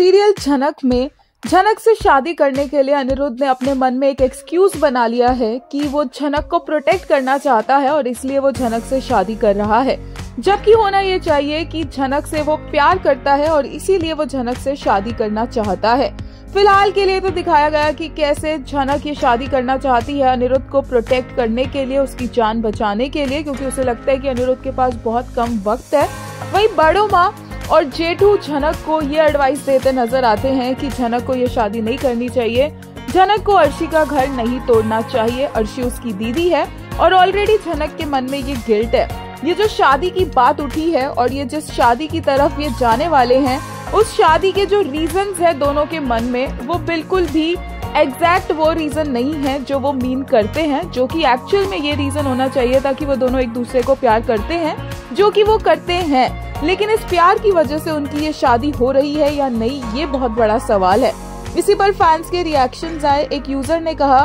Serial झनक में झनक से शादी करने के लिए अनिरुद्ध ने अपने मन में एक एक्सक्यूज बना लिया है कि वो झनक को प्रोटेक्ट करना चाहता है और इसलिए वो झनक से शादी कर रहा है, जबकि होना ये चाहिए कि झनक से वो प्यार करता है और इसीलिए वो झनक से शादी करना चाहता है। फिलहाल के लिए तो दिखाया गया कि कैसे झनक ये शादी करना चाहती है अनिरुद्ध को प्रोटेक्ट करने के लिए, उसकी जान बचाने के लिए, क्योंकि उसे लगता है कि अनिरुद्ध के पास बहुत कम वक्त है। वहीं बड़ो माँ और जेठू झनक को ये एडवाइस देते नजर आते हैं कि झनक को ये शादी नहीं करनी चाहिए, झनक को अर्शी का घर नहीं तोड़ना चाहिए, अर्शी उसकी दीदी है और ऑलरेडी झनक के मन में ये गिल्ट है। ये जो शादी की बात उठी है और ये जिस शादी की तरफ ये जाने वाले हैं, उस शादी के जो रीजंस है दोनों के मन में, वो बिल्कुल भी एग्जैक्ट वो रीजन नहीं है जो वो मीन करते हैं, जो कि एक्चुअल में ये रीजन होना चाहिए था कि वो दोनों एक दूसरे को प्यार करते हैं, जो कि वो करते हैं। लेकिन इस प्यार की वजह से उनकी ये शादी हो रही है या नहीं, ये बहुत बड़ा सवाल है। इसी पर फैंस के रिएक्शंस आए। एक यूजर ने कहा,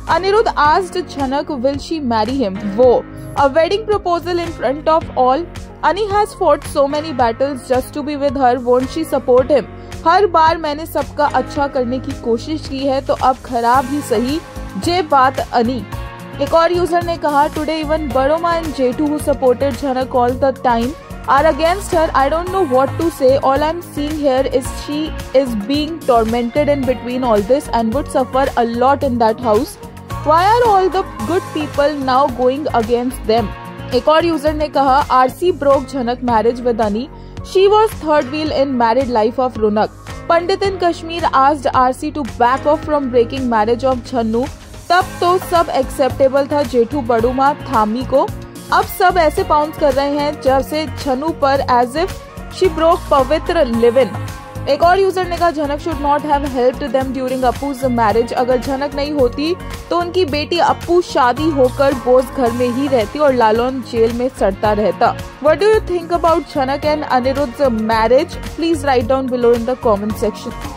अनिरुद्ध asked झनक will she marry him? वो a wedding proposal in front of all. Ani has fought so many battles just to be with her. Won't she support him? हर बार मैंने सबका अच्छा करने की कोशिश की है, तो अब खराब ही सही, जे बात अनी। एक और यूजर ने कहा, टुडे इवन बड़ोमा एंड जेठू who supported झनक all the time are against her. I don't know what to say. All I'm seeing here is she is being tormented in between all this and would suffer a lot in that house. Why are all the good people now going against them? एक और user ने कहा, RC broke झनक marriage with Ani. She was third wheel in married life of Ronak. Pandit in Kashmir asked RC to back off from breaking marriage of Channu. तब तो सब acceptable था जेठू बड़ूमा थामी को। अब सब ऐसे बाउंस कर रहे हैं जैसे छनु पर as if she broke Pavitra live in. एक और यूजर ने कहा, Jhanak should not have helped them during Apu's marriage. अगर झनक नहीं होती तो उनकी बेटी अप्पू शादी होकर बोझ घर में ही रहती और लालौन जेल में सड़ता रहता। What do you think about Jhanak and Anirudh marriage? Please write down below in the comment section.